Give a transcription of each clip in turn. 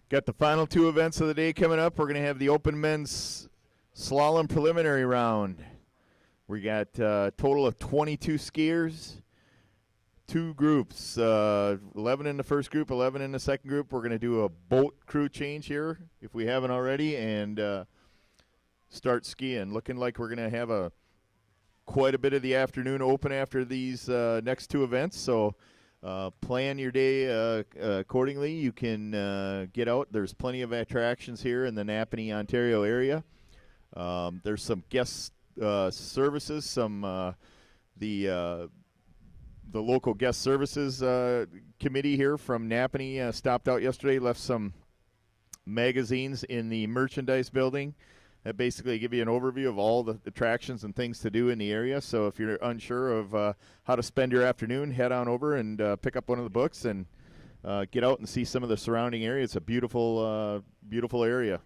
Got the final two events of the day coming up. We're going to have the open men's slalom preliminary round. We got a total of 22 skiers, two groups, 11 in the first group, 11 in the second group. We're going to do a boat crew change here, if we haven't already, and start skiing. Looking like we're going to have quite a bit of the afternoon open after these next two events, so plan your day accordingly. You can get out. There's plenty of attractions here in the Napanee, Ontario area. There's some guest services, the local guest services committee here from Napanee stopped out yesterday, left some magazines in the merchandise building that basically give you an overview of all the attractions and things to do in the area. So if you're unsure of how to spend your afternoon, head on over and pick up one of the books and get out and see some of the surrounding area. It's a beautiful, beautiful area.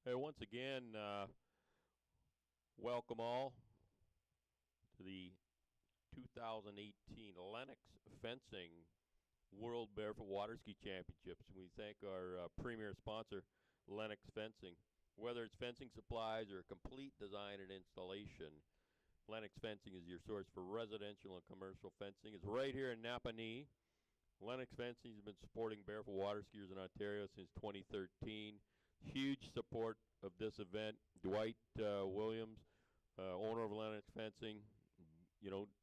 Hey, once again, welcome all to the 2018 Lennox Fencing World Barefoot Waterski Championships. We thank our premier sponsor, Lennox Fencing. Whether it's fencing supplies or complete design and installation, Lennox Fencing is your source for residential and commercial fencing. It's right here in Napanee. Lennox Fencing has been supporting barefoot water skiers in Ontario since 2013. Huge support of this event. Dwight Williams, owner of Lennox Fencing,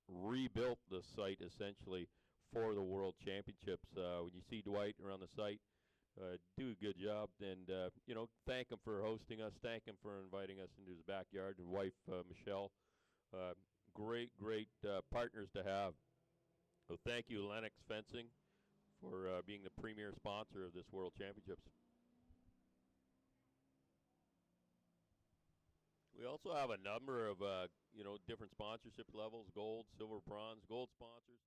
rebuilt the site essentially for the World Championships. When you see Dwight around the site, do a good job. And, thank him for hosting us. Thank him for inviting us into his backyard. And wife, Michelle. Great partners to have. So thank you, Lennox Fencing, for being the premier sponsor of this World Championships. We also have a number of, different sponsorship levels: gold, silver, bronze. Gold sponsors.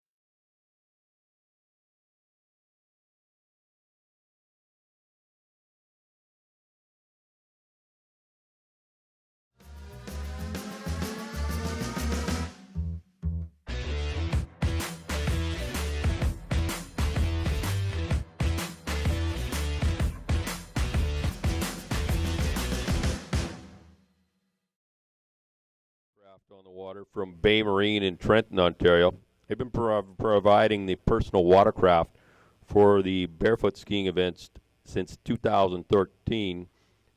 On the water from Bay Marine in Trenton, Ontario. They've been providing the personal watercraft for the Barefoot skiing events since 2013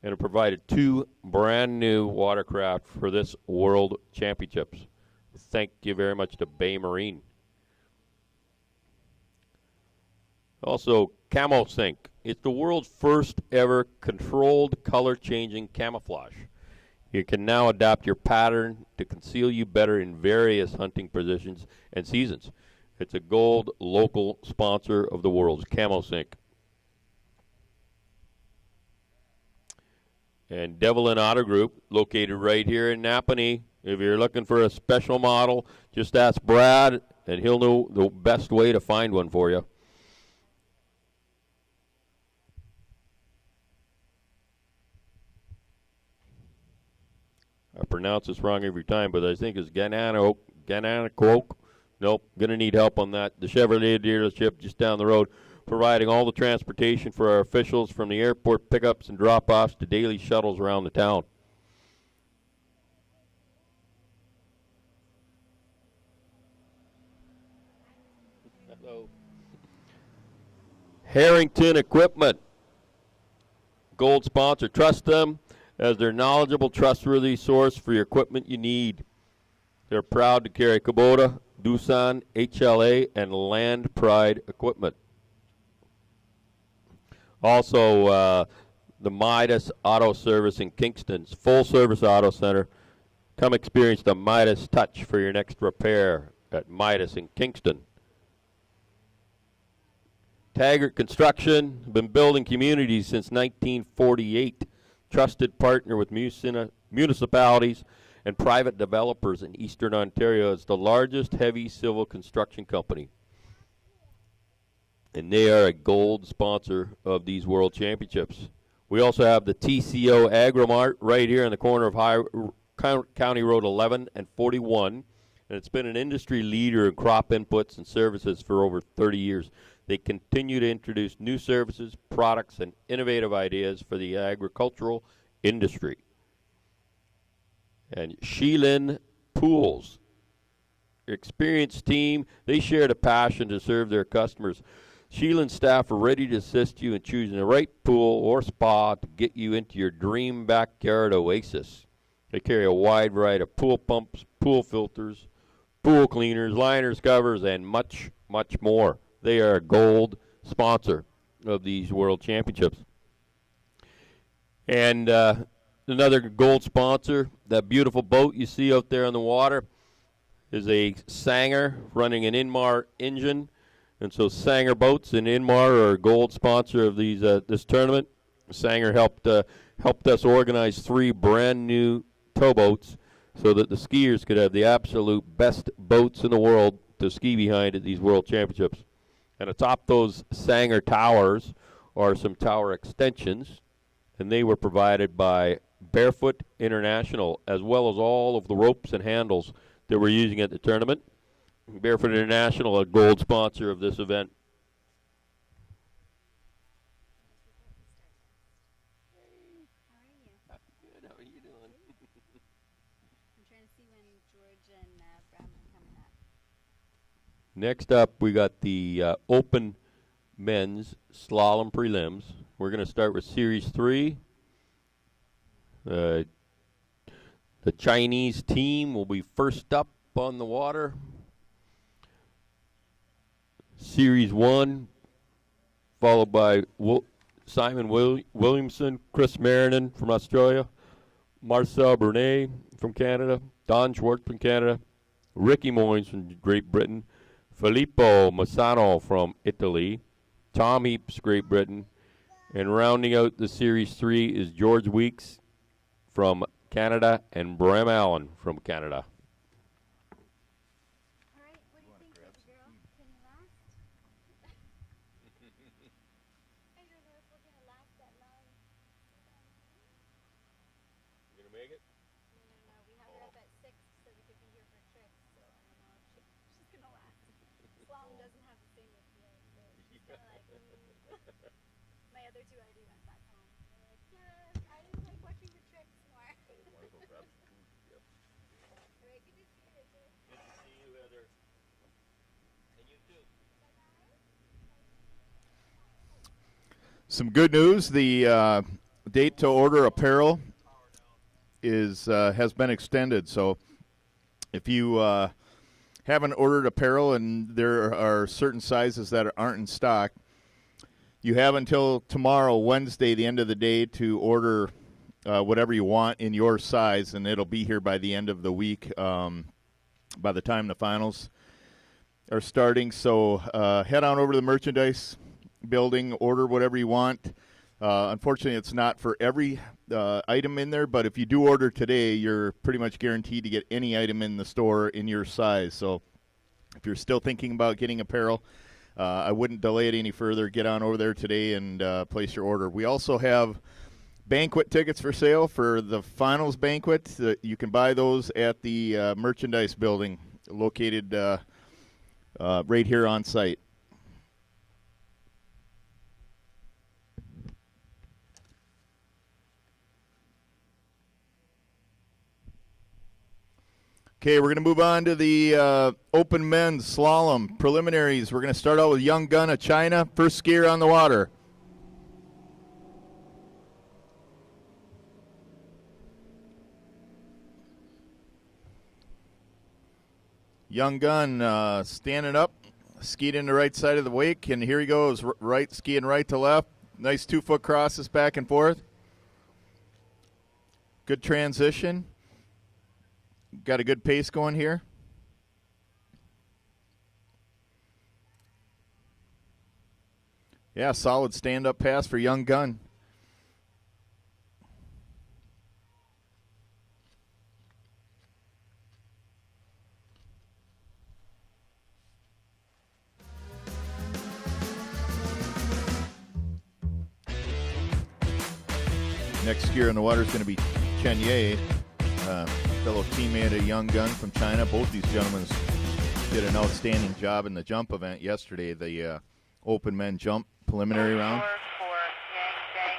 and have provided 2 brand new watercraft for this World Championships. Thank you very much to Bay Marine. Also, Camo Sync. It's the world's first ever controlled color changing camouflage. You can now adapt your pattern to conceal you better in various hunting positions and seasons. It's a gold local sponsor of the world's Camo Sync. And Devil and Otter Group, located right here in Napanee. If you're looking for a special model, just ask Brad, and he'll know the best way to find one for you. I pronounce this wrong every time, but I think it's Gananoquoke. Nope, going to need help on that. The Chevrolet dealership just down the road, providing all the transportation for our officials from the airport pickups and drop-offs to daily shuttles around the town. Hello. Harrington Equipment, gold sponsor. Trust them as their knowledgeable, trustworthy source for your equipment you need. They're proud to carry Kubota, Doosan, HLA, and Land Pride equipment. Also, the Midas Auto Service in Kingston's full-service auto center. Come experience the Midas touch for your next repair at Midas in Kingston. Taggart Construction, been building communities since 1948. Trusted partner with municipalities and private developers in Eastern Ontario. It's the largest heavy civil construction company. And they are a gold sponsor of these World Championships. We also have the TCO Agromart right here in the corner of County Road 11 and 41. And it's been an industry leader in crop inputs and services for over 30 years. They continue to introduce new services, products, and innovative ideas for the agricultural industry. And Sheelin Pools, experienced team, they share the passion to serve their customers. Sheelin staff are ready to assist you in choosing the right pool or spa to get you into your dream backyard oasis. They carry a wide variety of pool pumps, pool filters, pool cleaners, liners, covers, and much, much more. They are a gold sponsor of these World Championships. And another gold sponsor, that beautiful boat you see out there on the water, is a Sanger running an Inmar engine. And so Sanger Boats and Inmar are a gold sponsor of these this tournament. Sanger helped us organize 3 brand new towboats so that the skiers could have the absolute best boats in the world to ski behind at these World Championships. And atop those Sanger towers are some tower extensions, and they were provided by Barefoot International, as well as all of the ropes and handles that we're using at the tournament. Barefoot International, a gold sponsor of this event. How are you doing? I'm trying to see when George and Bram are coming up. Next up, we got the Open Men's Slalom Prelims. We're going to start with Series 3. The Chinese team will be first up on the water. Series 1, followed by Simon Williamson, Chris Marinan from Australia, Marcel Brunet from Canada, Don Schwartz from Canada, Ricky Moynes from Great Britain, Filippo Massano from Italy, Tom Heaps, Great Britain, and rounding out the Series 3 is George Weeks from Canada and Bram Allen from Canada. All right, what do you think, baby girl? Can you last? I don't know if we're gonna last that long. You gonna make it? No. We have her up at 6 so we could be here for tricks. So I don't know if she's gonna last. Slalom doesn't have the same appeal, so she's kind of like. My other two already went back home. They're like, yeah, I like watching the tricks more. All right, Good to see you, Richard. Good to see you, Heather. And you too. Some good news. The date to order apparel has been extended. So if you haven't ordered apparel and there are certain sizes that aren't in stock, you have until tomorrow, Wednesday, the end of the day, to order whatever you want in your size, and it'll be here by the end of the week, by the time the finals are starting. So head on over to the merchandise building, order whatever you want. Unfortunately, it's not for every item in there, but if you do order today, you're pretty much guaranteed to get any item in the store in your size. So if you're still thinking about getting apparel, I wouldn't delay it any further. Get on over there today and place your order. We also have banquet tickets for sale for the finals banquet. You can buy those at the merchandise building located right here on site. Okay, we're going to move on to the open men's slalom preliminaries. We're going to start out with Young Gun of China, first skier on the water. Young Gun standing up, skied in the right side of the wake, and here he goes, right, skiing right to left. Nice 2-foot crosses back and forth. Good transition. Got a good pace going here. Yeah, solid stand-up pass for Young Gun. Next skier in the water is going to be Chen Ye, fellow teammate of Young Gun from China. Both these gentlemen did an outstanding job in the jump event yesterday, the open men jump preliminary round. For Yang Gang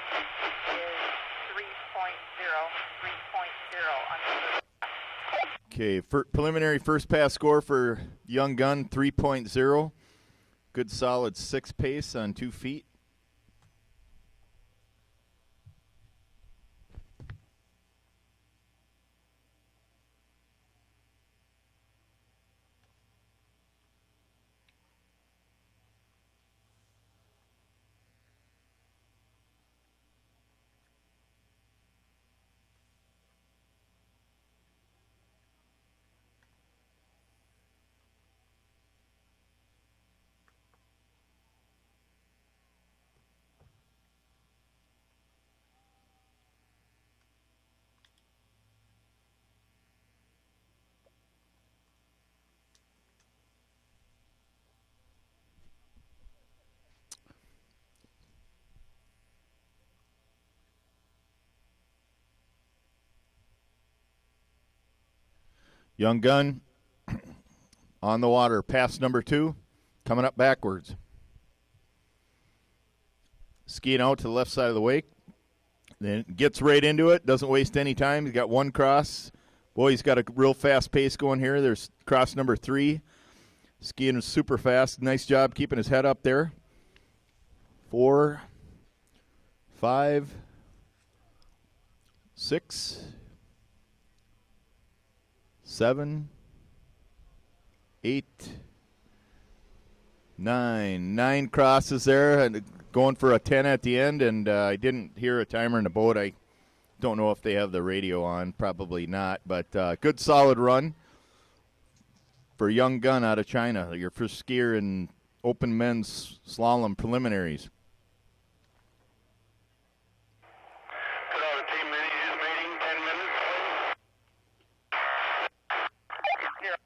is 3.0. Okay, preliminary first pass score for Young Gun, 3.0. Good solid 6 pace on 2 feet. Young Gun on the water. Pass number 2, coming up backwards. Skiing out to the left side of the wake. Then gets right into it. Doesn't waste any time. He's got 1 cross. Boy, he's got a real fast pace going here. There's cross number 3. Skiing super fast. Nice job keeping his head up there. 4, 5, 6, 7, 8, 9. 9 crosses there, and going for a 10 at the end, and I didn't hear a timer in the boat. I don't know if they have the radio on. Probably not, but good solid run for a young gun out of China. Your first skier in open men's slalom preliminaries. Put out a team meeting, 10 minutes, please. Here.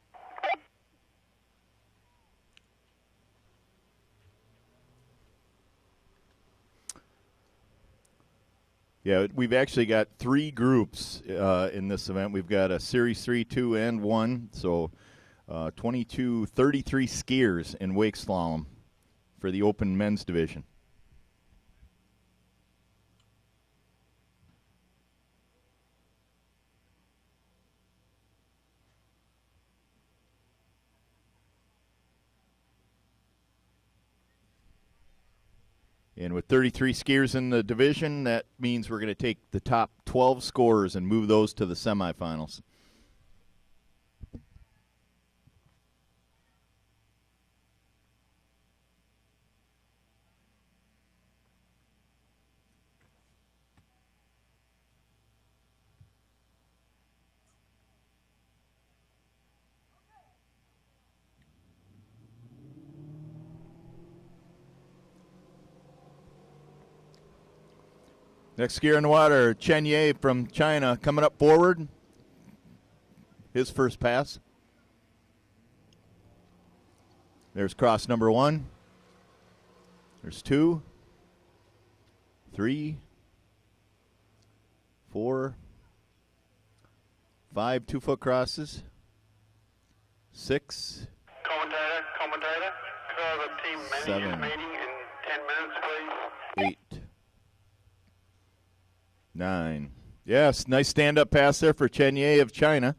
Yeah, we've actually got 3 groups in this event. We've got a Series 3, 2, and 1. So 33 skiers in wake slalom for the open men's division. And with 33 skiers in the division, that means we're going to take the top 12 scorers and move those to the semifinals. Next skier in the water, Chen Ye from China, coming up forward. His first pass. There's cross number 1. There's 2, 3, 4, 5 2-foot crosses, 6, Commentator, could I have a team 7, meeting in 10 minutes, please? 8, 9. Yes, nice stand-up pass there for Chen Ye of China.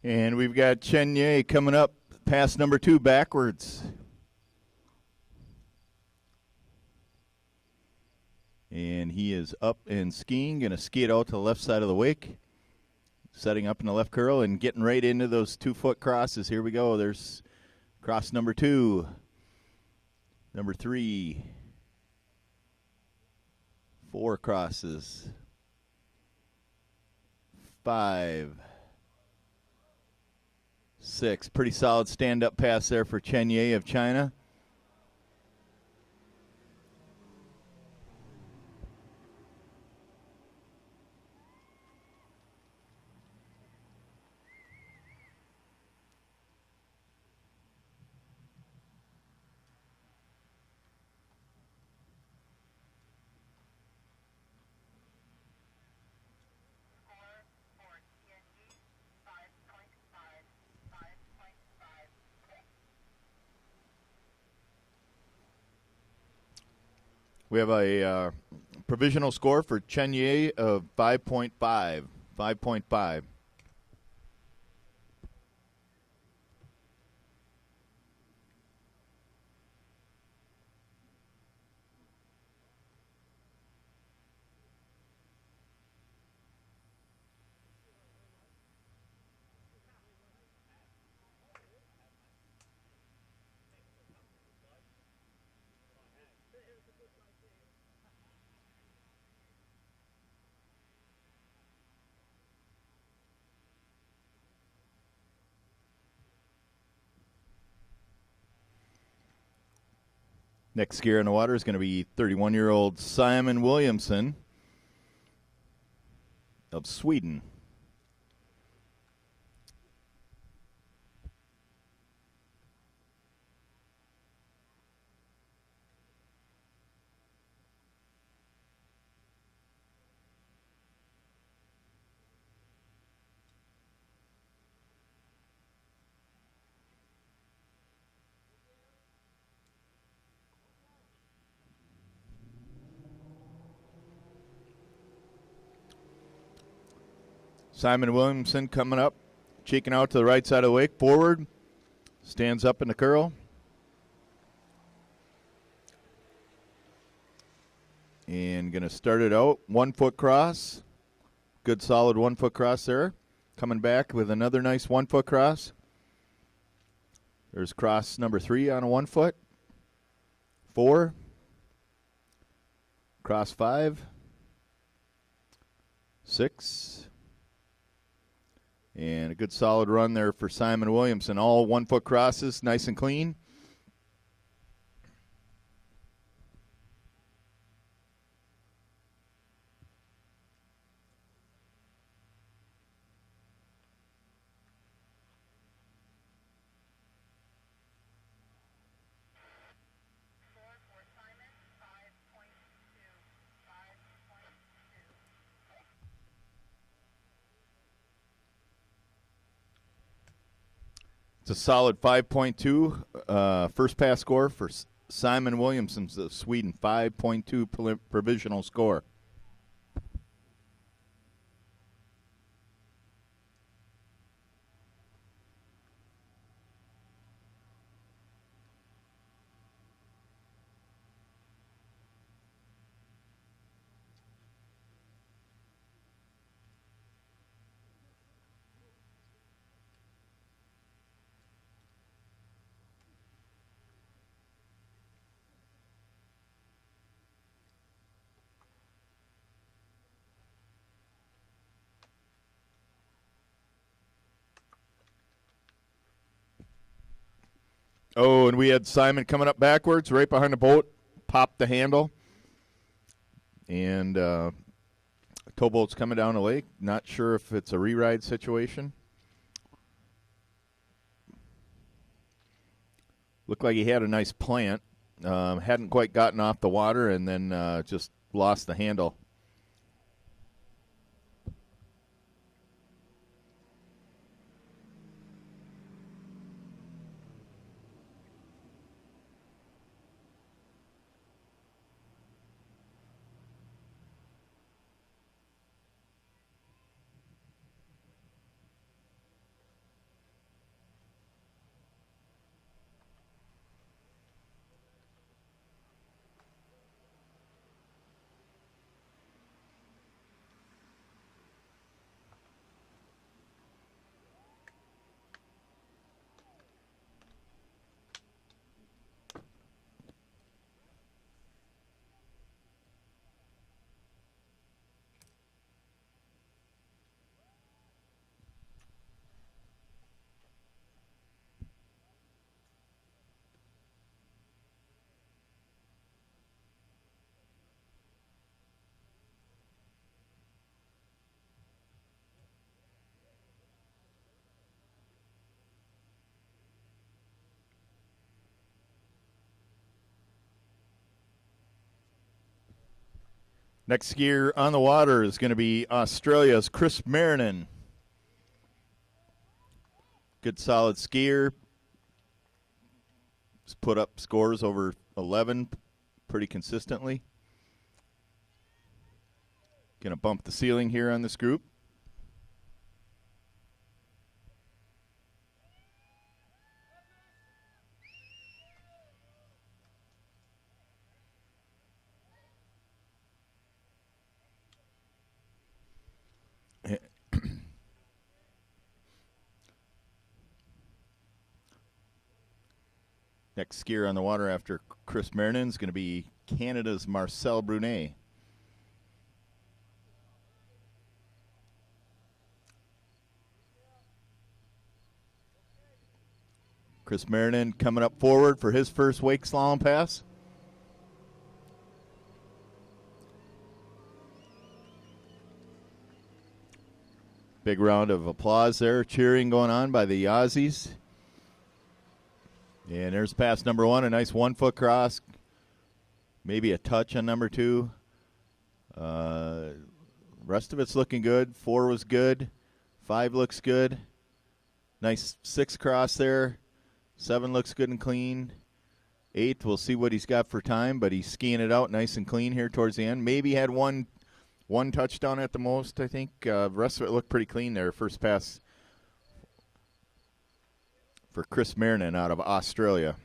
And we've got Chen Ye coming up, pass number 2 backwards. And he is up and skiing, going to ski it out to the left side of the wake. Setting up in the left curl and getting right into those 2-foot crosses. Here we go. There's cross number 2, number 3, 4 crosses, 5, 6. Pretty solid stand-up pass there for Chen Ye of China. We have a provisional score for Chen Ye of 5.5. 5.5. Next skier in the water is going to be 31-year-old Simon Williamson of Sweden. Simon Williamson coming up, cheeking out to the right side of the wake, forward, stands up in the curl. And going to start it out, 1 foot cross. Good solid 1 foot cross there. Coming back with another nice 1 foot cross. There's cross number 3 on a 1 foot. 4. Cross 5. 6. And a good solid run there for Simon Williamson. All 1 foot crosses, nice and clean. It's a solid 5.2 first pass score for Simon Williamson of Sweden. 5.2 provisional score. Oh, and we had Simon coming up backwards, right behind the boat, popped the handle. And towboat's coming down the lake. Not sure if it's a re-ride situation. Looked like he had a nice plant. Hadn't quite gotten off the water and then just lost the handle. Next skier on the water is going to be Australia's Chris Marinan. Good solid skier. He's put up scores over 11 pretty consistently. Going to bump the ceiling here on this group. Next skier on the water after Chris Marinan is going to be Canada's Marcel Brunet. Chris Marinan coming up forward for his first wake slalom pass. Big round of applause there, cheering going on by the Aussies. And there's pass number 1, a nice 1-foot cross. Maybe a touch on number 2. Rest of it's looking good. 4 was good. 5 looks good. Nice 6 cross there. 7 looks good and clean. 8, we'll see what he's got for time, but he's skiing it out nice and clean here towards the end. Maybe had one touchdown at the most, I think. The rest of it looked pretty clean there. First pass for Chris Marinan out of Australia.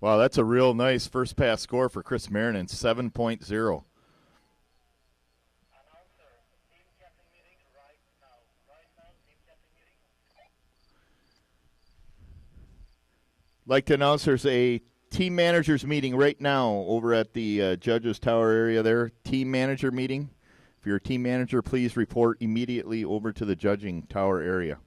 Wow, that's a real nice first pass score for Chris Marinan, 7.0. Like to announce there's a team managers meeting right now over at the Judges Tower area there. Team manager meeting. If you're a team manager, please report immediately over to the judging tower area.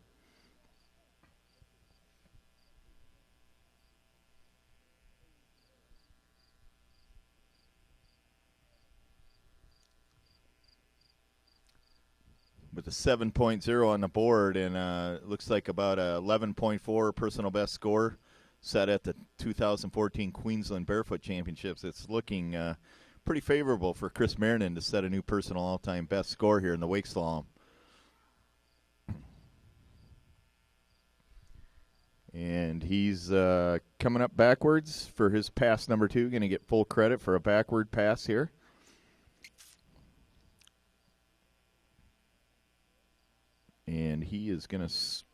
With a 7.0 on the board, and it looks like about a 11.4 personal best score set at the 2014 Queensland Barefoot Championships. It's looking pretty favorable for Chris Marinan to set a new personal all-time best score here in the wake slalom. And he's coming up backwards for his pass number 2. Going to get full credit for a backward pass here. And he is going to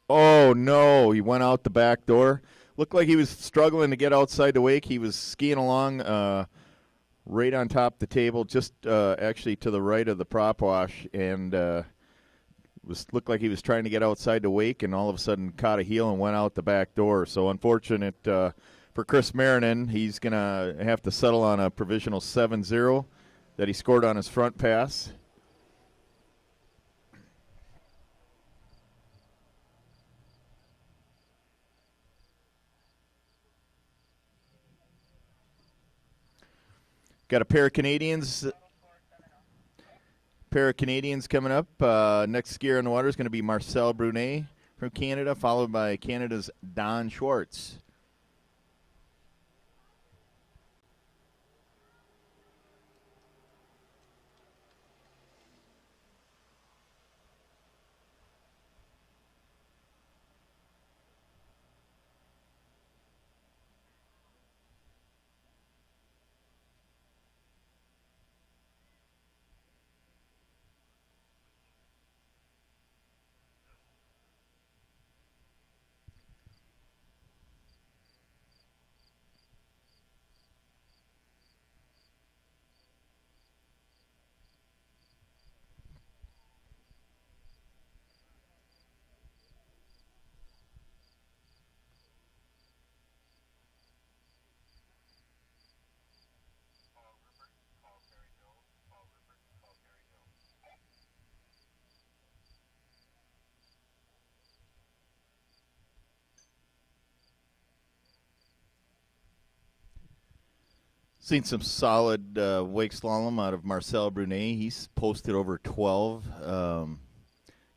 oh, no, he went out the back door. Looked like he was struggling to get outside the wake. He was skiing along right on top of the table, just actually to the right of the prop wash, and looked like he was trying to get outside the wake, and all of a sudden caught a heel and went out the back door. So unfortunate for Chris Marinan. He's going to have to settle on a provisional 7-0 that he scored on his front pass. Got a pair of Canadians coming up. Next skier in the water is going to be Marcel Brunet from Canada, followed by Canada's Don Schwartz. Seen some solid wake slalom out of Marcel Brunet. He's posted over 12 a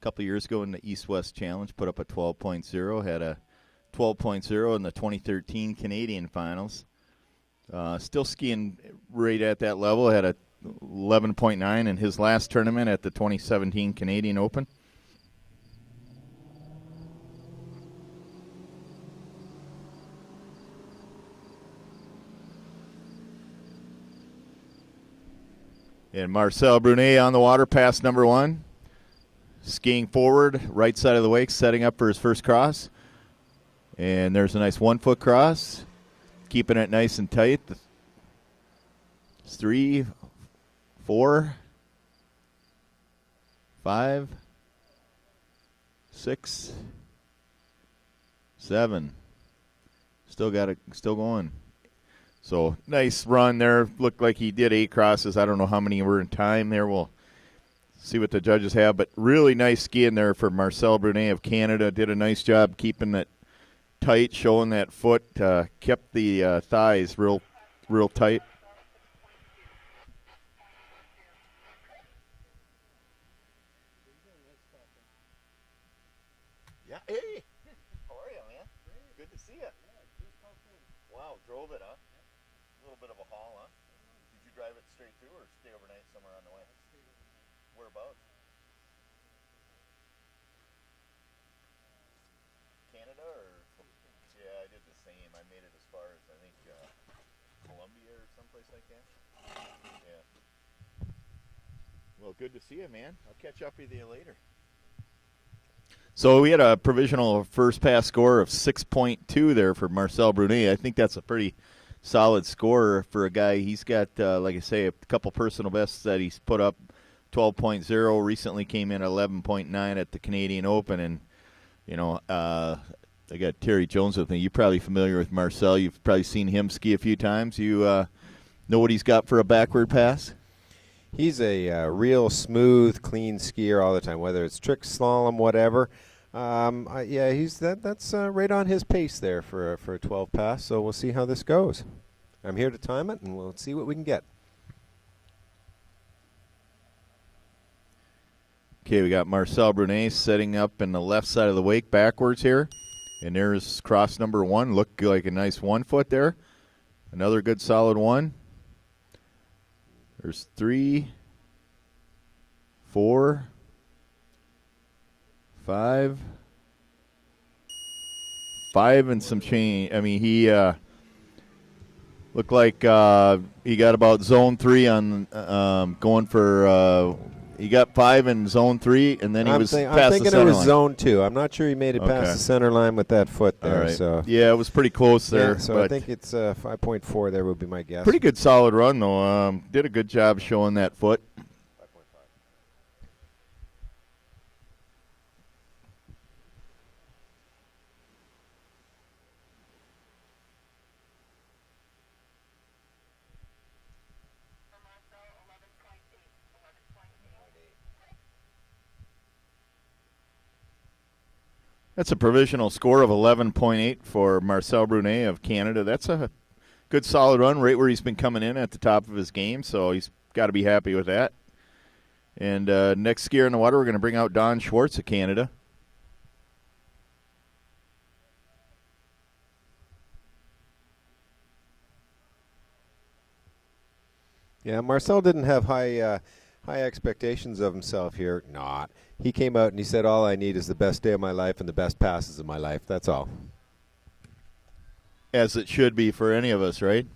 couple of years ago in the East-West Challenge, put up a 12.0, had a 12.0 in the 2013 Canadian finals. Still skiing right at that level, had a 11.9 in his last tournament at the 2017 Canadian Open. And Marcel Brunet on the water, pass number 1. Skiing forward, right side of the wake, setting up for his first cross. And there's a nice 1-foot cross. Keeping it nice and tight. 3, 4, 5, 6, 7. Still got it, still going. So nice run there. Looked like he did 8 crosses. I don't know how many were in time there. We'll see what the judges have. But really nice skiing there for Marcel Brunet of Canada. Did a nice job keeping it tight, showing that foot. Kept the thighs real tight. Yeah, hey. How are you, man? Good to see you. Wow, drove it, huh? A little bit of a haul, huh? Did you drive it straight through or stay overnight somewhere on the way? Whereabouts? Canada or? Yeah, I did the same. I made it as far as, I think, Colombia or someplace like that. Yeah. Well, good to see you, man. I'll catch up with you later. So we had a provisional first pass score of 6.2 there for Marcel Brunet. I think that's a pretty solid score for a guy. He's got, like I say, a couple personal bests that he's put up. 12.0 recently came in 11.9 at the Canadian Open, and you know, I got Terry Jones with me. You're probably familiar with Marcel. You've probably seen him ski a few times. You know what he's got for a backward pass? He's a real smooth, clean skier all the time, whether it's trick, slalom, whatever. Yeah, that's right on his pace there for a 12 pass. So we'll see how this goes. I'm here to time it, and we'll see what we can get. Okay, we got Marcel Brunet setting up in the left side of the wake backwards here. And there's cross number 1. Looked like a nice 1 foot there. Another good solid 1. There's 3, 4, 5. 5 and some change. I mean, he looked like he got about zone 3 on going for he got 5 in zone 3, and then he was past the center line. I'm thinking it was zone 2. I'm not sure he made it past the center line with that foot there. All right. So yeah, it was pretty close there. Yeah, so I think it's 5.4 there would be my guess. Pretty good solid run, though. Did a good job showing that foot. That's a provisional score of 11.8 for Marcel Brunet of Canada. That's a good solid run right where he's been coming in at the top of his game, so he's got to be happy with that. And next skier in the water, we're going to bring out Don Schwartz of Canada. Yeah, Marcel didn't have high expectations of himself here. Not. He came out and he said, all I need is the best day of my life and the best passes of my life. That's all. As it should be for any of us, right?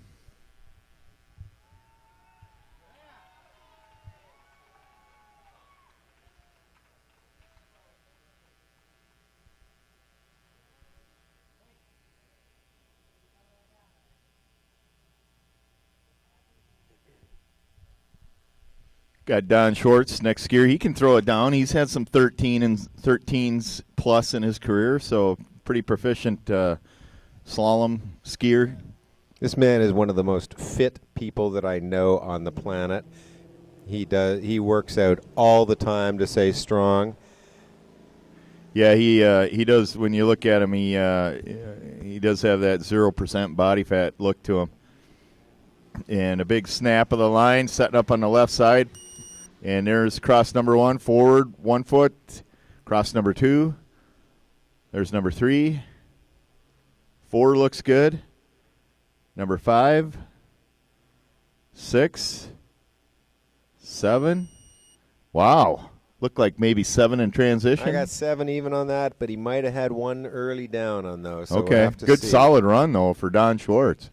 Got Don Schwartz next skier. He can throw it down. He's had some 13s plus in his career, so pretty proficient slalom skier. This man is one of the most fit people that I know on the planet. He works out all the time to stay strong. Yeah, he does. When you look at him, he does have that 0% body fat look to him. And a big snap of the line, setting up on the left side. And there's cross number 1, forward 1 foot. Cross number 2. There's number 3. 4 looks good. Number 5. 6. 7. Wow. Looked like maybe 7 in transition. I got 7 even on that, but he might have had 1 early down on those. So okay. We'll have to good see. Solid run, though, for Don Schwartz.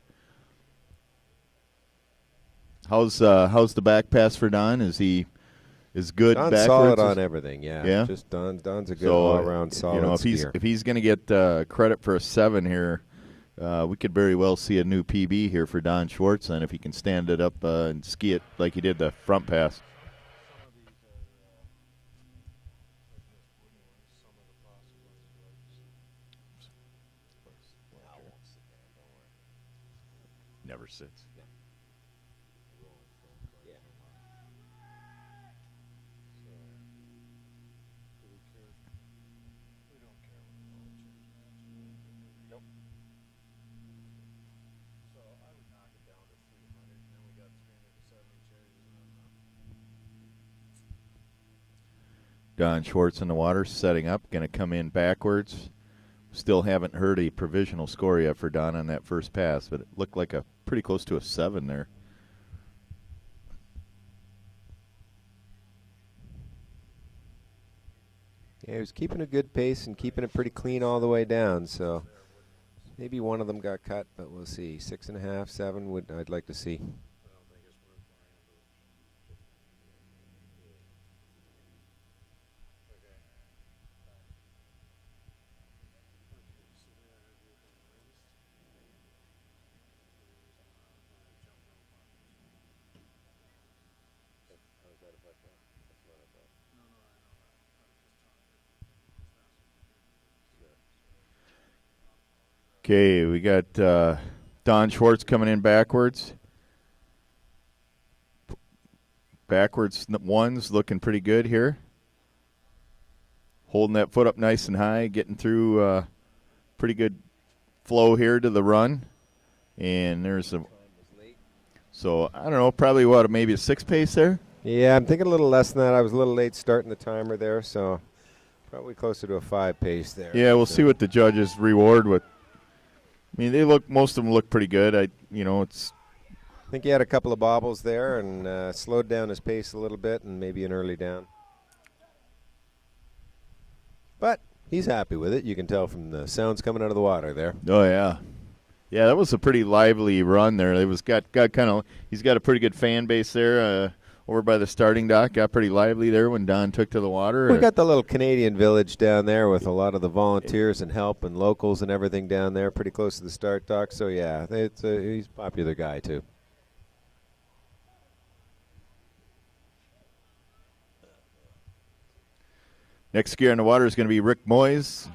How's the back pass for Don? Is he good Don's backwards? solid on everything, yeah. Yeah? Just Don's a good all-around solid skier. If he's going to get credit for a 7 here, we could very well see a new PB here for Don Schwartz, and if he can stand it up and ski it like he did the front pass. never sits. Yeah. Don Schwartz in the water, setting up, going to come in backwards. Still haven't heard a provisional score yet for Don on that first pass, but it looked like a pretty close to a 7 there. Yeah, he was keeping a good pace and keeping it pretty clean all the way down. So maybe one of them got cut, but we'll see. 6.5, 7 I'd like to see. Okay, we got Don Schwartz coming in backwards. Backwards ones looking pretty good here. Holding that foot up nice and high, getting through pretty good flow here to the run. And there's a, so I don't know, probably what, maybe a 6 pace there? Yeah, I'm thinking a little less than that. I was a little late starting the timer there, so probably closer to a 5 pace there. Yeah, we'll see what the judges reward with. I mean, most of them look pretty good. I think he had a couple of bobbles there and slowed down his pace a little bit and maybe an early down. But he's happy with it. You can tell from the sounds coming out of the water there. Oh, yeah. Yeah, that was a pretty lively run there. It was got kind of, he's got a pretty good fan base there over by the starting dock. Got pretty lively there when Don took to the water. We got the little Canadian village down there with a lot of the volunteers and help and locals and everything down there, pretty close to the start dock. So, yeah, he's a popular guy, too. Next skier in the water is going to be Rick Moyes.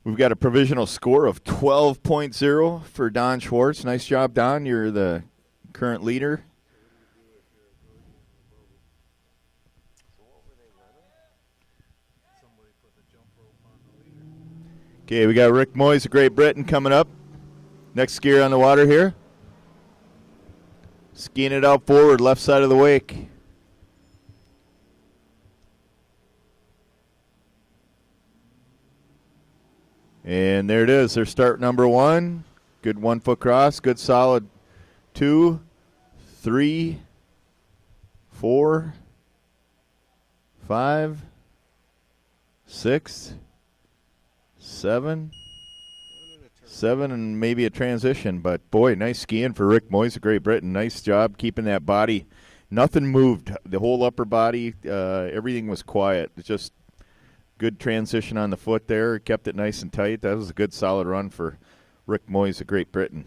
We've got a provisional score of 12.0 for Don Schwartz. Nice job, Don. You're the current leader. Okay, we got Rick Moyes of Great Britain coming up. Next skier on the water here. Skiing it out forward, left side of the wake. And there it is. Their start number 1. Good 1 foot cross. Good solid 2, 3, 4, 5, 6, 7, and maybe a transition. But, boy, nice skiing for Rick Moyes of Great Britain. Nice job keeping that body. Nothing moved. The whole upper body, everything was quiet. It's just good transition on the foot there. Kept it nice and tight. That was a good, solid run for Rick Moyes of Great Britain.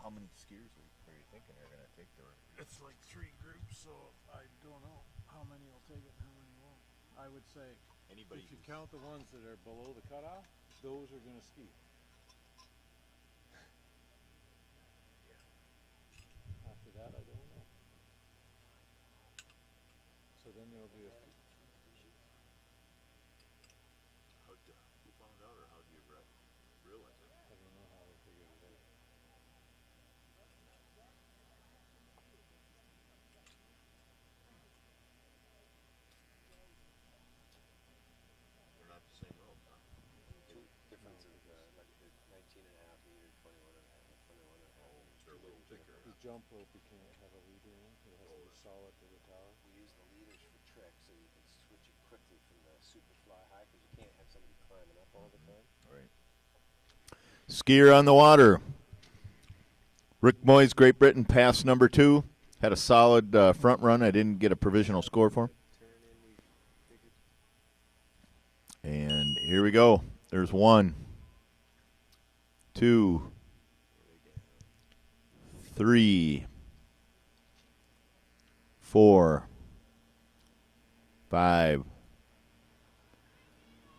How many skiers are you thinking are going to take the run? It's like 3 groups, so I don't know how many will take it and how many won't. I would say if you count the ones that are below the cutoff, those are going to ski. After that, I don't know. So then there will be a few. Who found out, or how do you realize it? I don't know how they figured it out. They're not the same rope, huh? Difference of 19.5 meters, 21.5. They're a little thicker. The jump rope you can't have a leader in. It has to be solid to the tower. We use the leaders for trick so you can switch it quickly from the super fly high because you can't have somebody climbing up all the time. Right. Skier on the water. Rick Moyes, Great Britain, pass number 2. Had a solid front run. I didn't get a provisional score for him. And here we go. There's 1, 2, 3, 4, 5,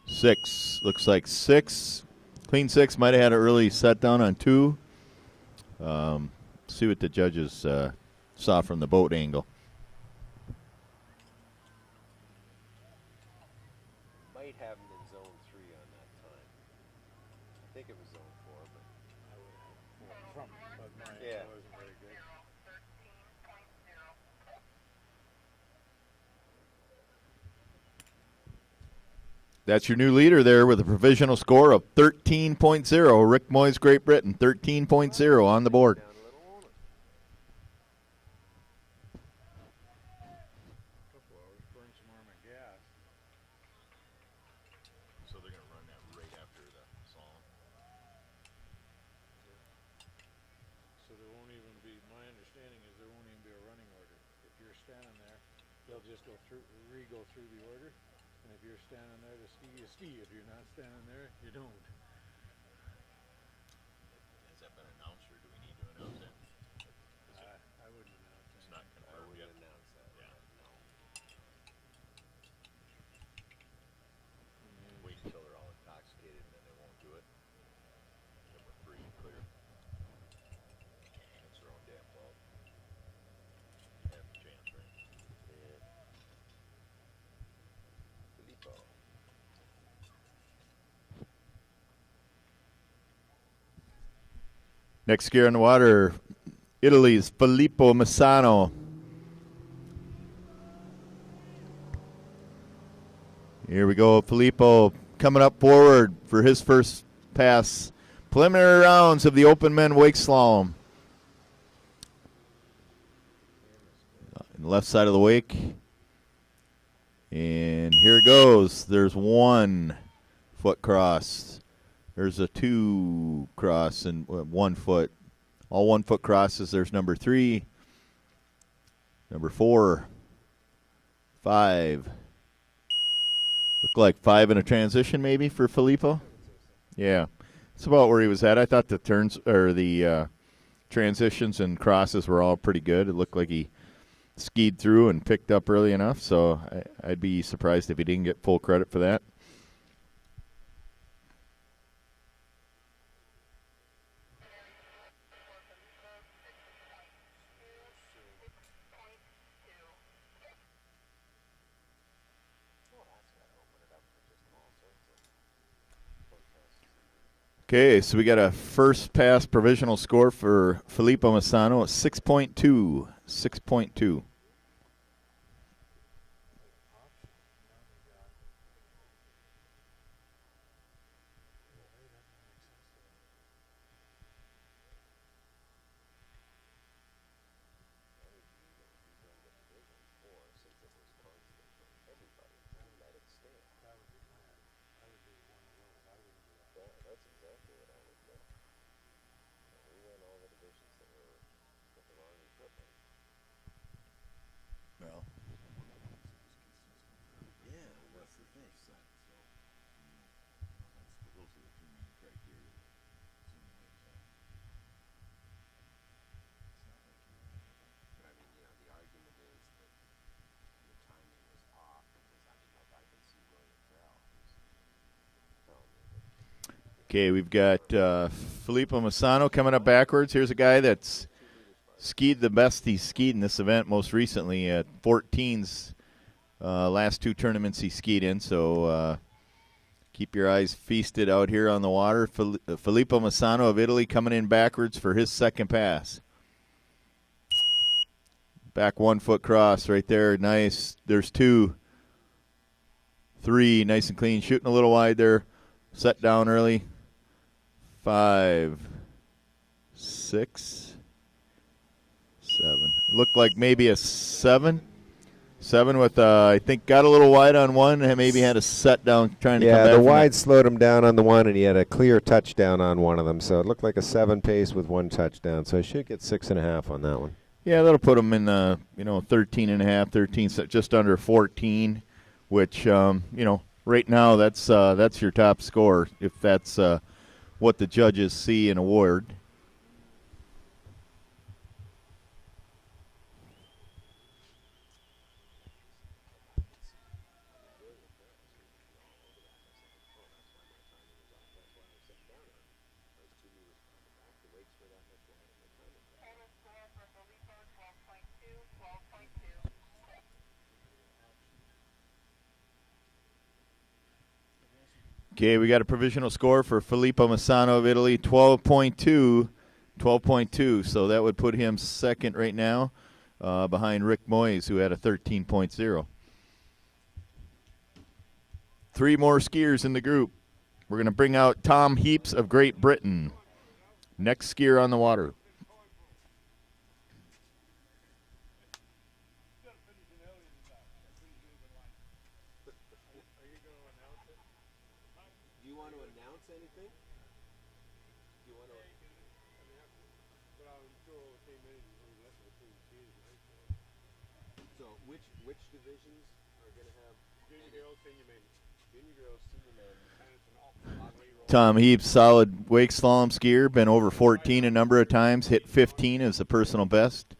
6. Looks like 6. Clean 6. Might have had an early set down on 2. See what the judges saw from the boat angle. Might have him in zone 3 on that time. I think it was zone 4, but yeah. Wasn't very good. That's your new leader there with a provisional score of 13.0. Rick Moyes, Great Britain, 13.0 on the board. Couple hours, burn some more of my gas. So they're going to run that right after the slalom. So there won't even be, my understanding is there won't even be a running order. If you're standing there, they'll just go through, re-go through the order. And if you're standing there to ski, you ski. If you're not standing there, you don't. Has that been announced, or do we need to announce that? I wouldn't announce it. It's not confirmed yet. Announce that. Yeah. No. Wait until they're all intoxicated, and then they won't do it. Then we're free and clear. That's their own damn fault. Have a chance, right? Filippo. Next skier on the water, Italy's Filippo Massano. Here we go, Filippo coming up forward for his first pass. Preliminary rounds of the open men wake slalom. On the left side of the wake. And here it goes. There's 1 foot cross. There's a 2 cross and 1 foot. All 1 foot crosses. There's number 3, number 4, 5. Look like 5 in a transition maybe for Filippo. Yeah, it's about where he was at. I thought the turns or the transitions and crosses were all pretty good. It looked like he skied through and picked up early enough. So I'd be surprised if he didn't get full credit for that. Okay, so we got a first pass provisional score for Filippo Massano at 6.2. 6.2. Well, okay, we've got Filippo Massano coming up backwards. Here's a guy that's skied the best he's skied in this event most recently at 14's last 2 tournaments he skied in. So keep your eyes feasted out here on the water. Filippo Massano of Italy coming in backwards for his second pass. Back 1 foot cross right there. Nice. There's 2. 3. Nice and clean. Shooting a little wide there. Set down early. 5. 6. 7. Looked like maybe a 7. 7 with, I think, got a little wide on one and maybe had a set down trying to come back. Yeah, the from wide that. slowed him down on the one, and he had a clear touchdown on one of them. So it looked like a 7 pace with 1 touchdown. So I should get 6.5 on that one. Yeah, that'll put him in, 13.5, 13, just under 14, which, right now that's your top score if that's what the judges see and award. Okay, we got a provisional score for Filippo Massano of Italy, 12.2. 12.2, so that would put him second right now behind Rick Moyes, who had a 13.0. 3 more skiers in the group. We're going to bring out Tom Heaps of Great Britain. Next skier on the water. Which divisions are going to have junior girls, senior men? Junior girls, senior men. Tom Heaps, solid wake slalom skier, been over 14 a number of times, hit 15 as the personal best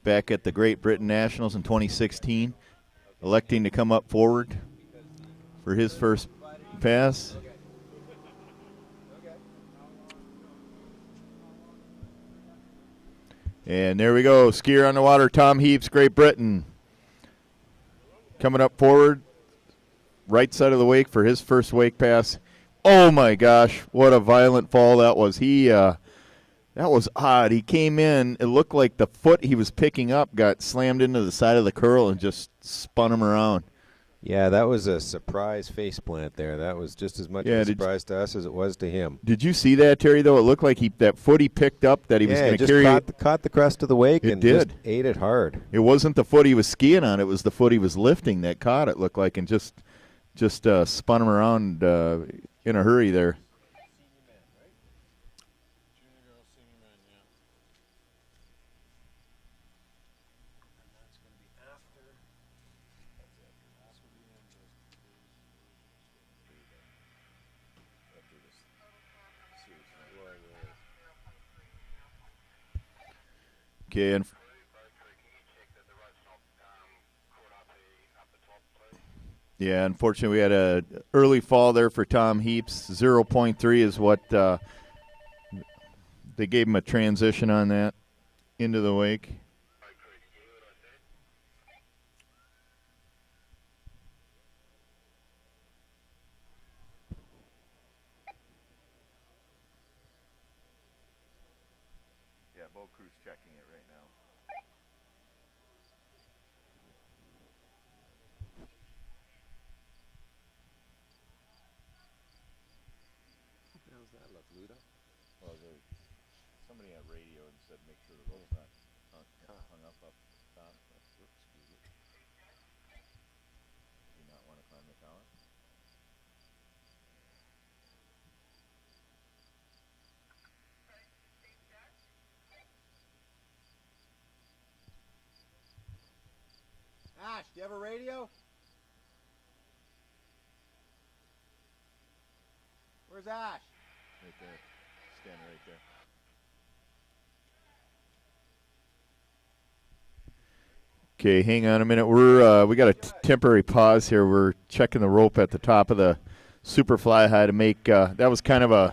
back at the Great Britain Nationals in 2016, electing to come up forward for his first pass. And there we go, skier on the water, Tom Heaps, Great Britain. Coming up forward, right side of the wake for his first wake pass. Oh my gosh, what a violent fall that was. That was odd. He came in, it looked like the foot he was picking up got slammed into the side of the curl and just spun him around. Yeah, that was a surprise faceplant there. That was just as much of a surprise to us as it was to him. Did you see that, Terry, though? It looked like that foot he picked up that he was going to carry. Caught the crest of the wake and just ate it hard. It wasn't the foot he was skiing on. It was the foot he was lifting that caught it, looked like, and just spun him around in a hurry there. Okay, and yeah, unfortunately we had a early fall there for Tom Heaps. 0.3 is what they gave him a transition on that into the wake. Yeah, boat crew's checking it right now. How's that look, Luda? Well, somebody on radio and said make sure the rope's not hung up top. Excuse me. Do you not want to climb the tower? Ash, do you have a radio? Where's Ash? Right there. Standing right there. Okay, hang on a minute. We got a temporary pause here. We're checking the rope at the top of the super fly high to make that was kind of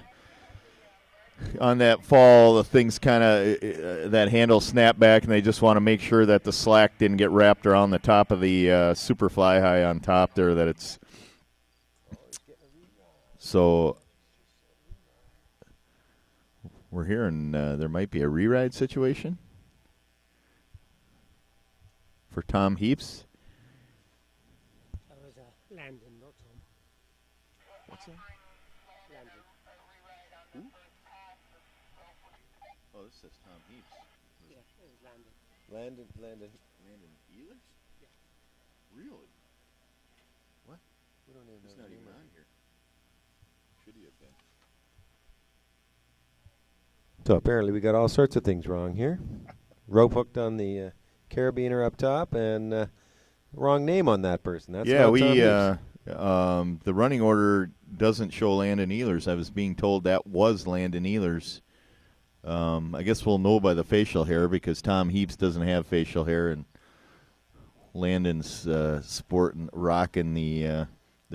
on that fall, the things kind of that handle snapped back, and they just want to make sure that the slack didn't get wrapped around the top of the super fly high on top there. That it's so. We're hearing there might be a re-ride situation for Tom Heaps. That was Landon, not Tom. What's that? Landon. Who? Oh, this says Tom Heaps. Yeah, it was Landon. Landon. Landon Ehlers? Yeah. Really? What? We don't even He's know not his even name. on here. Should he have been? So apparently we got all sorts of things wrong here. Rope hooked on the carabiner up top, and wrong name on that person. That's Yeah, not we Tom Heaps. the running order doesn't show Landon Ehlers. I was being told that was Landon Ehlers. I guess we'll know by the facial hair because Tom Heaps doesn't have facial hair, and Landon's rocking the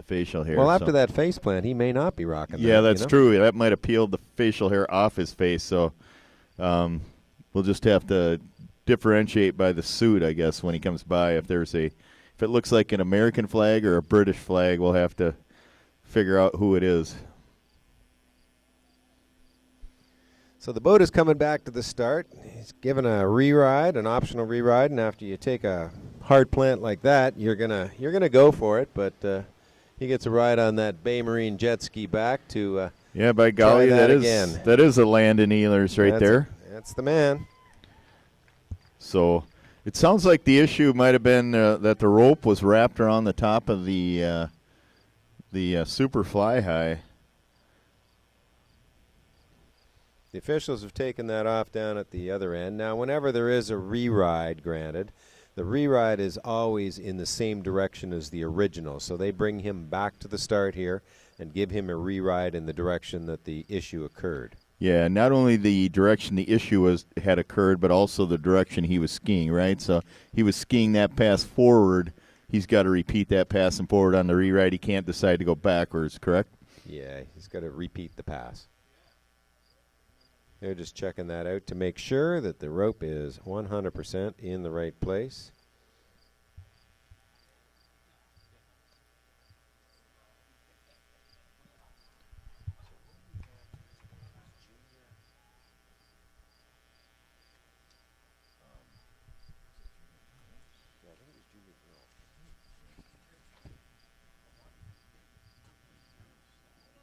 facial hair. Well, after that face plant, he may not be rocking that. Yeah, that's you know? true. That might have peeled the facial hair off his face. So we'll just have to differentiate by the suit, I guess, when he comes by. If it looks like an American flag or a British flag, we'll have to figure out who it is. So the boat is coming back to the start. He's given a re-ride, an optional re-ride, and after you take a hard plant like that, you're gonna go for it. But he gets a ride on that Bay Marine jet ski back to Yeah, by golly, try that again. is a Landon Ehlers right there. That's the man. So it sounds like the issue might have been that the rope was wrapped around the top of the super fly high. The officials have taken that off down at the other end. Now, whenever there is a re-ride, granted, the re-ride is always in the same direction as the original. So they bring him back to the start here and give him a re-ride in the direction that the issue occurred. Yeah, not only the direction the issue had occurred, but also the direction he was skiing, right? So he was skiing that pass forward. He's got to repeat that pass and forward on the re-ride. He can't decide to go backwards, correct? Yeah, he's got to repeat the pass. They're just checking that out to make sure that the rope is 100% in the right place.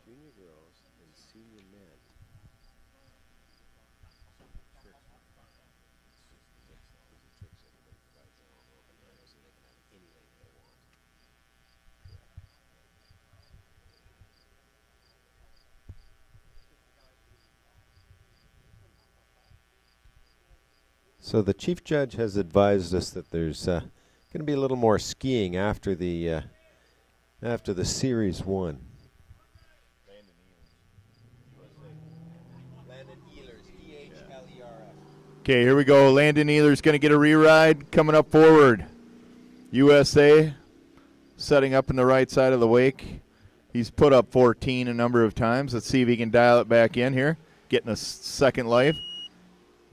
Junior girls and senior men. So the chief judge has advised us that there's going to be a little more skiing after the Series 1. Landon Ehlers, E-H-L-E-R-S. Okay, here we go. Landon Ehlers going to get a re-ride coming up forward. USA setting up in the right side of the wake. He's put up 14 a number of times. Let's see if he can dial it back in here. Getting a second life.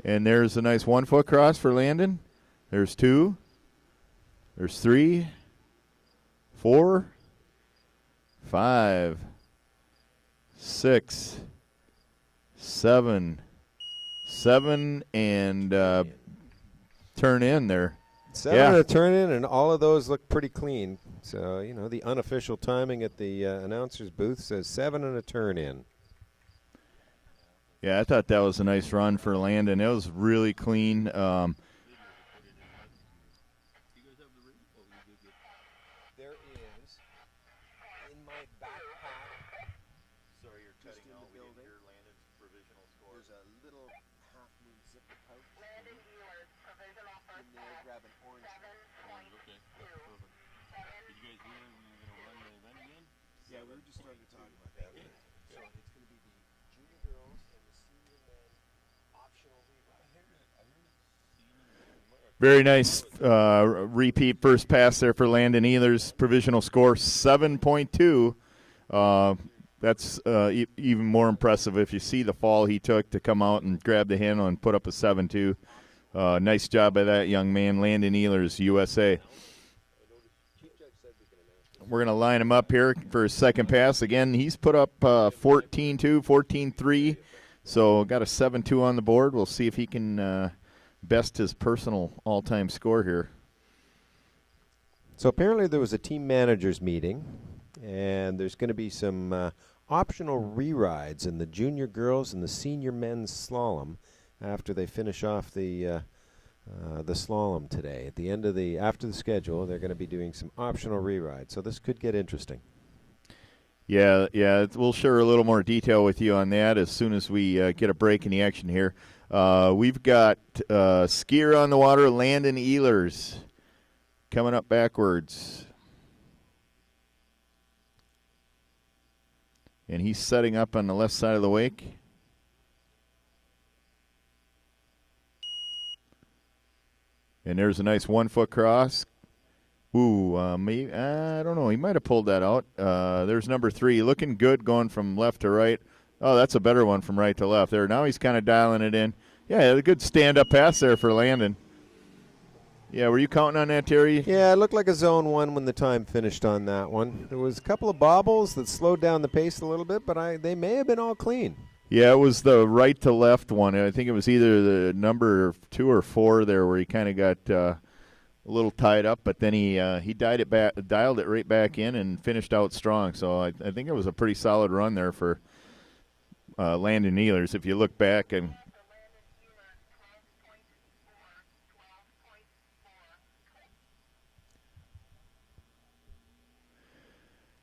And there's a nice 1 foot cross for Landon. There's 2. There's 3. 4. 5. 6. 7. 7 and turn in there. 7 Yeah. and a turn in, and all of those look pretty clean. So, you know, the unofficial timing at the announcer's booth says 7 and a turn in. Yeah, I thought that was a nice run for Landon. It was really clean. There is, in my backpack, Sorry, you're cutting out. We didn't hear Landon's provisional score. there's a little half-moon zipper pouch. Landon Ehlers, provisional first In there, place, grab an orange. 7.2. Did you guys hear we were going to run the event again? Yeah, we were just starting to talk about that. So it's going to be the junior girls and the senior men optional re-ride. Very nice repeat first pass there for Landon Ehlers. Provisional score 7.2. That's even more impressive if you see the fall he took to come out and grab the handle and put up a 7.2. Nice job by that young man, Landon Ehlers, USA. We're going to line him up here for his second pass. Again, he's put up 14.2, 14.3. So got a 7.2 on the board. We'll see if he can best his personal all-time score here. So apparently there was a team managers meeting, and there's going to be some optional re-rides in the junior girls and the senior men's slalom after they finish off the the slalom today. At the end of after the schedule, they're going to be doing some optional re-rides, so this could get interesting. Yeah, we'll share a little more detail with you on that as soon as we get a break in the action here. We've got skier on the water, Landon Ehlers, coming up backwards. And he's setting up on the left side of the wake. And there's a nice 1 foot cross. Ooh, maybe, I don't know. He might have pulled that out. There's number 3, looking good going from left to right. Oh, that's a better one from right to left there. Now he's kind of dialing it in. Yeah, a good stand-up pass there for Landon. Yeah, were you counting on that, Terry? Yeah, it looked like a zone 1 when the time finished on that one. There was a couple of bobbles that slowed down the pace a little bit, but they may have been all clean. Yeah, it was the right to left one. I think it was either the number 2 or 4 there where he kind of got a little tied up, but then he dialed it right back in and finished out strong. So I think it was a pretty solid run there for Landon Ehlers. If you look back and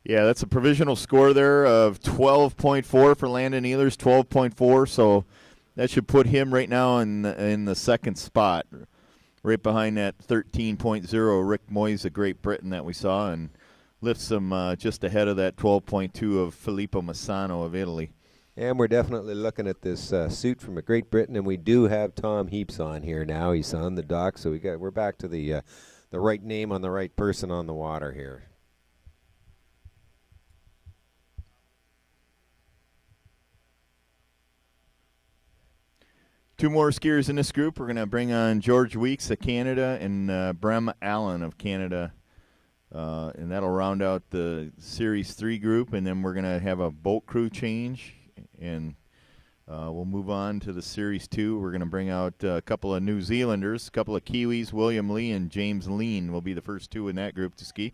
yeah, that's a provisional score there of 12.4 for Landon Ehlers, 12.4. So that should put him right now in the second spot, right behind that 13.0 Rick Moyes of Great Britain that we saw, and lifts him just ahead of that 12.2 of Filippo Massano of Italy. And we're definitely looking at this suit from Great Britain, and we do have Tom Heaps on here now. He's on the dock, so we're back to the right name on the right person on the water here. Two more skiers in this group. We're going to bring on George Weeks of Canada and Brem Allen of Canada. And that'll round out the Series 3 group. And then we're going to have a boat crew change. And we'll move on to the Series 2. We're going to bring out a couple of New Zealanders, a couple of Kiwis. William Lee and James Lean will be the first 2 in that group to ski.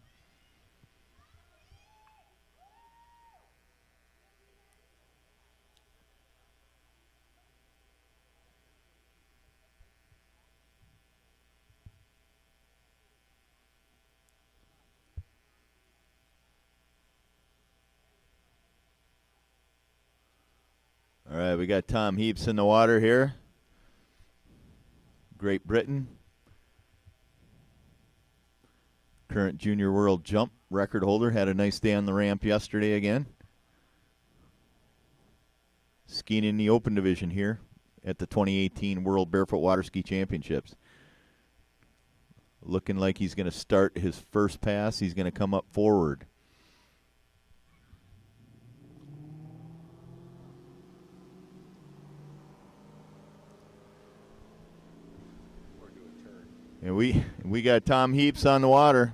All right, we got Tom Heaps in the water here. Great Britain. Current junior world jump record holder. Had a nice day on the ramp yesterday again. Skiing in the open division here at the 2018 World Barefoot Waterski Championships. Looking like he's going to start his first pass. He's going to come up forward. And we got Tom Heaps on the water.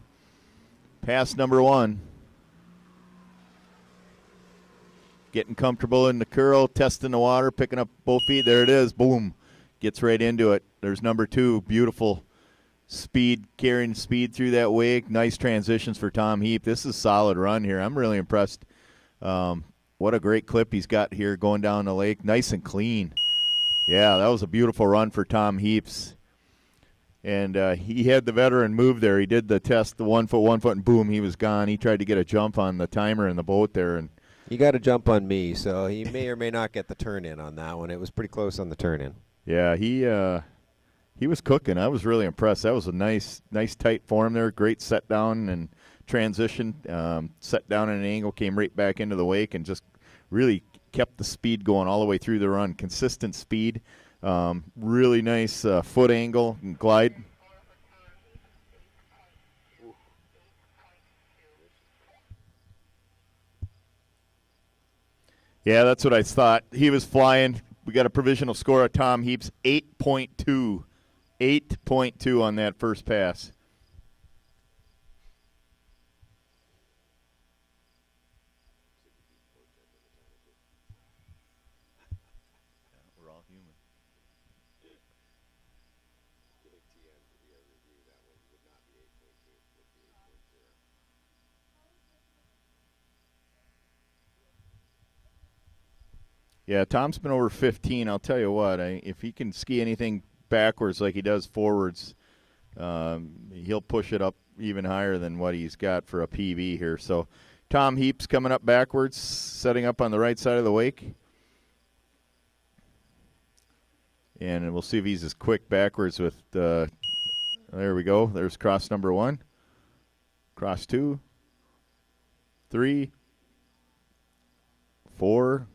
Pass number 1. Getting comfortable in the curl, testing the water, picking up both feet. There it is. Boom. Gets right into it. There's number 2. Beautiful speed, carrying speed through that wake. Nice transitions for Tom Heap. This is a solid run here. I'm really impressed. What a great clip he's got here going down the lake. Nice and clean. Yeah, that was a beautiful run for Tom Heaps. And he had the veteran move there. He did the test, the 1 foot, and boom, he was gone. He tried to get a jump on the timer in the boat there. And he got a jump on me, so he may or may not get the turn-in on that one. It was pretty close on the turn-in. Yeah, he was cooking. I was really impressed. That was a nice tight form there. Great set down and transition. Set down at an angle, came right back into the wake, and just really kept the speed going all the way through the run. Consistent speed. Really nice foot angle and glide. Yeah, that's what I thought. He was flying. We got a provisional score of Tom Heaps, 8.2. 8.2 on that first pass. We're all human. Yeah, Tom's been over 15. I'll tell you what, if he can ski anything backwards like he does forwards, he'll push it up even higher than what he's got for a PB here. So Tom Heaps coming up backwards, setting up on the right side of the wake. And we'll see if he's as quick backwards with there we go. There's cross number 1. Cross 2. 3. 4.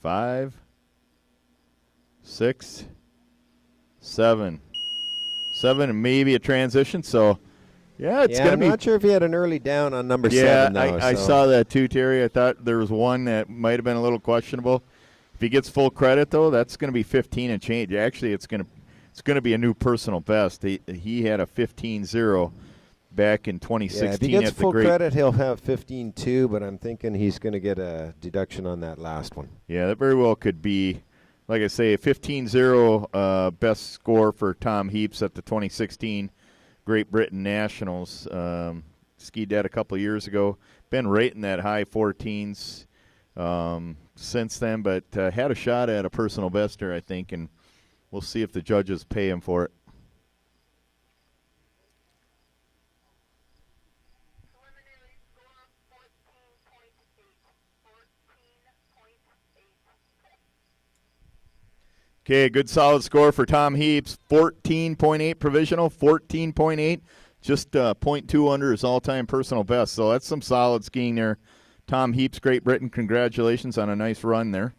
5. 6. 7. 7 and maybe a transition. So, yeah, it's going to be. I'm not sure if he had an early down on number 7, Yeah, though. I saw that too, Terry. I thought there was one that might have been a little questionable. If he gets full credit, though, that's going to be 15 and change. Actually, it's going to be a new personal best. He had a 15-0 back in 2016. Yeah, if he gets full credit, he'll have 15-2, but I'm thinking he's going to get a deduction on that last one. Yeah, that very well could be, like I say, a 15-0 best score for Tom Heaps at the 2016 Great Britain Nationals. Skied that a couple of years ago. Been right in that high 14s since then, but had a shot at a personal best here, I think, and we'll see if the judges pay him for it. Preliminary score 14.8. Okay, good solid score for Tom Heaps. 14.8 provisional, 14.8. Just 0.2 under his all-time personal best. So that's some solid skiing there. Tom Heaps, Great Britain, congratulations on a nice run there.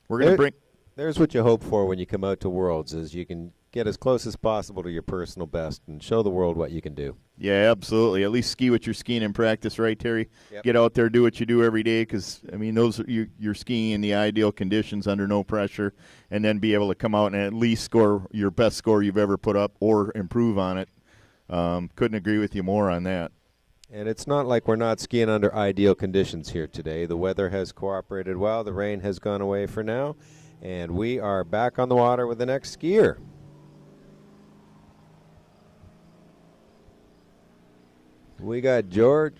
We're going to bring... There's what you hope for when you come out to Worlds, is you can get as close as possible to your personal best and show the world what you can do. Yeah, absolutely. At least ski what you're skiing in practice, right, Terry? Yep. Get out there, do what you do every day, because, I mean, those you're skiing in the ideal conditions under no pressure, and then be able to come out and at least score your best score you've ever put up or improve on it. Couldn't agree with you more on that. And it's not like we're not skiing under ideal conditions here today. The weather has cooperated well. The rain has gone away for now. And we are back on the water with the next skier. We got George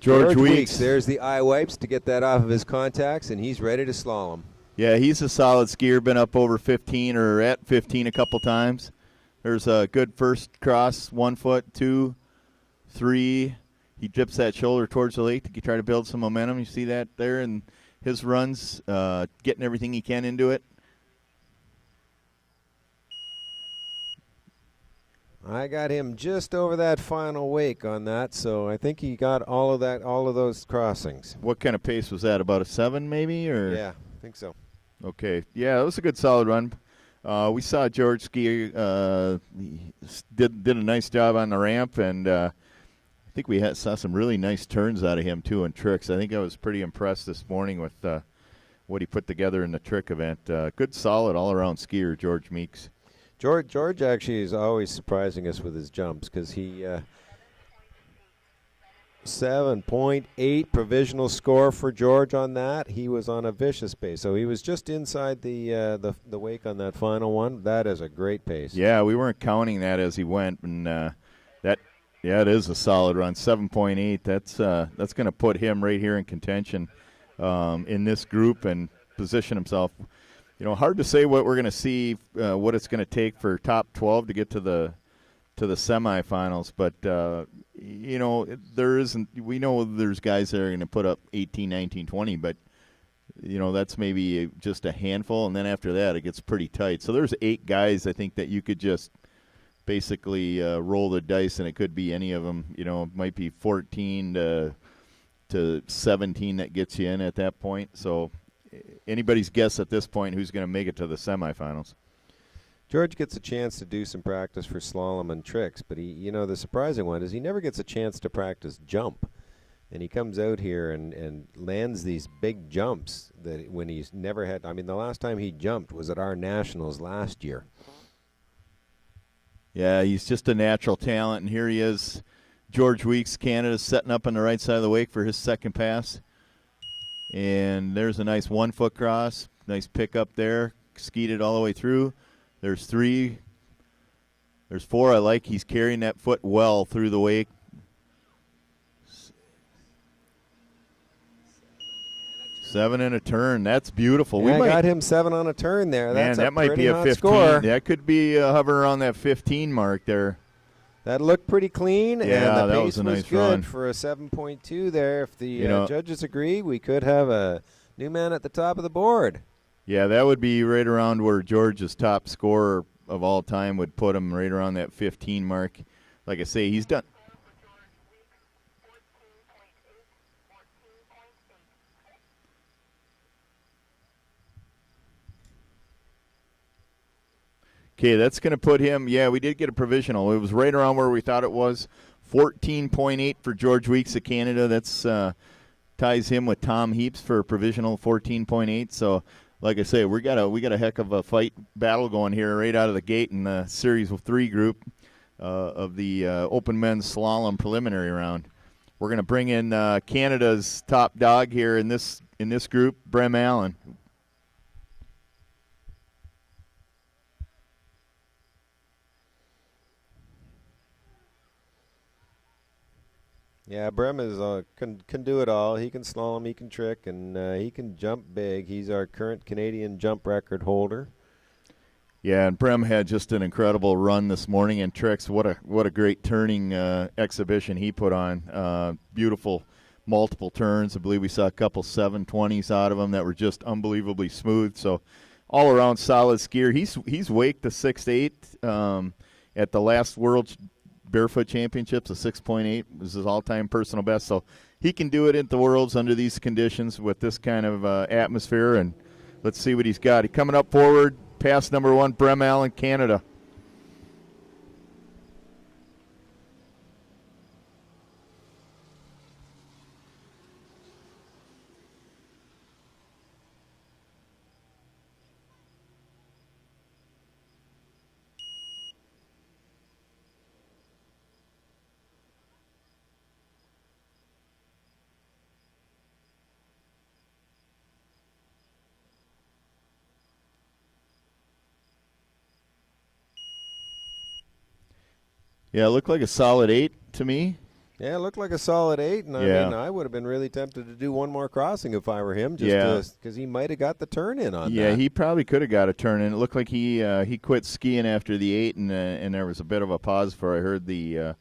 Weeks. There's the eye wipes to get that off of his contacts, and he's ready to slalom. Yeah, he's a solid skier. Been up over 15 or at 15 a couple times. There's a good first cross, 1 foot, 2, 3. He dips that shoulder towards the lake to try to build some momentum. You see that there in his runs, getting everything he can into it. I got him just over that final wake on that, so I think he got all of those crossings. What kind of pace was that? About a 7 maybe? Or? Yeah, I think so. Okay. Yeah, it was a good solid run. We saw George ski. He did a nice job on the ramp, and I think we saw some really nice turns out of him, too, and tricks. I think I was pretty impressed this morning with what he put together in the trick event. Good, solid, all-around skier, George Meeks. George actually is always surprising us with his jumps, because he 7.8 provisional score for George on that. He was on a vicious pace, so he was just inside the wake on that final one. That is a great pace. Yeah, we weren't counting that as he went, and it is a solid run. 7.8. That's going to put him right here in contention in this group and position himself. You know, hard to say what we're going to see, what it's going to take for top 12 to get to the semifinals, but you know, there isn't. We know there's guys that are going to put up 18, 19, 20, but you know, that's maybe just a handful, and then after that it gets pretty tight. So there's 8 guys I think that you could just basically roll the dice, and it could be any of them. You know, it might be 14 to 17 that gets you in at that point. So anybody's guess at this point who's going to make it to the semifinals. George gets a chance to do some practice for slalom and tricks, but the surprising one is he never gets a chance to practice jump. And he comes out here and lands these big jumps that when he's never had. I mean, the last time he jumped was at our nationals last year. Yeah, he's just a natural talent, and here he is, George Weeks, Canada, setting up on the right side of the wake for his second pass. And there's a nice 1 foot cross, nice pick up there, skied it all the way through. There's 3, there's 4. I like he's carrying that foot well through the wake. 7 and a turn. That's beautiful. Yeah, I got him 7 on a turn there. Man, That's that a might pretty be a hot 15. score. That could be hovering around that 15 mark there. That looked pretty clean, Yeah, and the that pace was a nice good run. for a 7.2 there. If the You know, judges agree, we could have a new man at the top of the board. Yeah, that would be right around where George's top scorer of all time would put him, right around that 15 mark. Like I say, he's done. Okay, that's going to put him, yeah, we did get a provisional. It was right around where we thought it was. 14.8 for George Weeks of Canada. That's ties him with Tom Heaps for a provisional 14.8. So, like I say, we got a heck of a fight battle going here right out of the gate in the Series 3 group of the Open Men's Slalom preliminary round. We're going to bring in Canada's top dog here in this group, Brem Allen. Yeah, Brem is can do it all. He can slalom, he can trick, and he can jump big. He's our current Canadian jump record holder. Yeah, and Brem had just an incredible run this morning in tricks. What a great turning exhibition he put on. Beautiful multiple turns. I believe we saw a couple 720s out of him that were just unbelievably smooth. So all around solid skier. He's waked the 6.8 at the last World Barefoot Championships. A 6.8 was his all-time personal best. So he can do it at the Worlds under these conditions with this kind of atmosphere. And let's see what he's got. He's coming up forward. Pass number 1, Brem Allen, Canada. Yeah, it looked like a solid 8 to me. Yeah, it looked like a solid 8, and I mean, I would have been really tempted to do one more crossing if I were him, just because he might have got the turn in on that. Yeah, he probably could have got a turn in. It looked like he quit skiing after the 8, and there was a bit of a pause before I heard the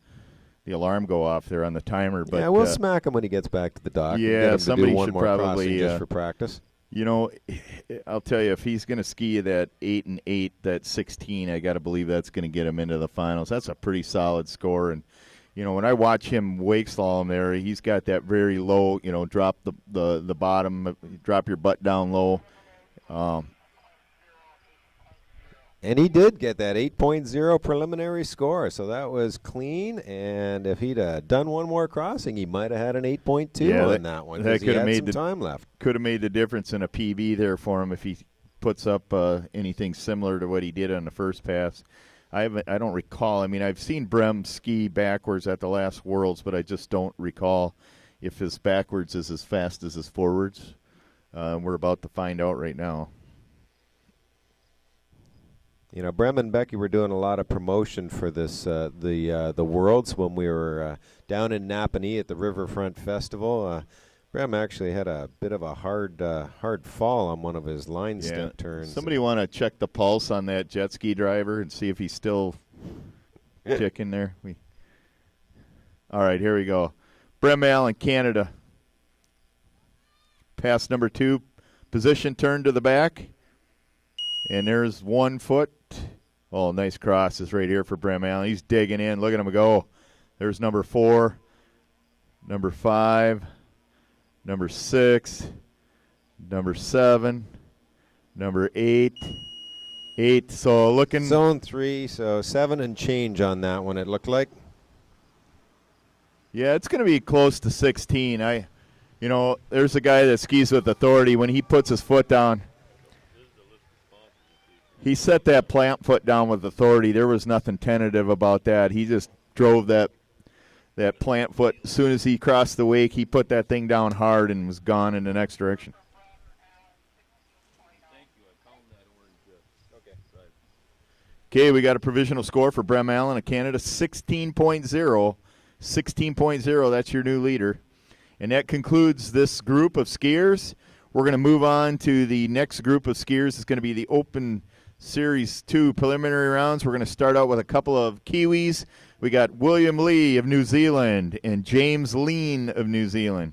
alarm go off there on the timer. But yeah, we'll smack him when he gets back to the dock. Yeah, and get him somebody to do one should more probably just for practice. You know, I'll tell you, if he's going to ski that 8 and 8, that 16, I got to believe that's going to get him into the finals. That's a pretty solid score. And, you know, when I watch him wake slalom there, he's got that very low, you know, drop the bottom, drop your butt down low. And he did get that 8.0 preliminary score, so that was clean. And if he'd done one more crossing, he might have had an 8.2 on that one. That could have made some time left. Could have made the difference in a PB there for him if he puts up anything similar to what he did on the first pass. I don't recall. I mean, I've seen Brem ski backwards at the last Worlds, but I just don't recall if his backwards is as fast as his forwards. We're about to find out right now. You know, Brem and Becky were doing a lot of promotion for this the Worlds when we were down in Napanee at the Riverfront Festival. Brem actually had a bit of a hard fall on one of his line stint turns. Somebody want to check the pulse on that jet ski driver and see if he's still ticking there. All right, here we go. Brem Allen, Canada. Pass number 2, position turn to the back. And there's 1 foot. Oh, nice crosses right here for Brem Allen. He's digging in. Look at him go. There's number 4, number 5, number 6, number 7, number 8. 8. So looking. Zone 3, so 7 and change on that one, it looked like. Yeah, it's going to be close to 16. You know, there's a guy that skis with authority. When he puts his foot down, he set that plant foot down with authority. There was nothing tentative about that. He just drove that plant foot. As soon as he crossed the wake, he put that thing down hard and was gone in the next direction. Okay, we got a provisional score for Brem Allen of Canada, 16.0. 16.0, that's your new leader. And that concludes this group of skiers. We're going to move on to the next group of skiers. It's going to be the Open Series 2 preliminary rounds. We're going to start out with a couple of Kiwis. We got William Lee of New Zealand and James Lean of New Zealand.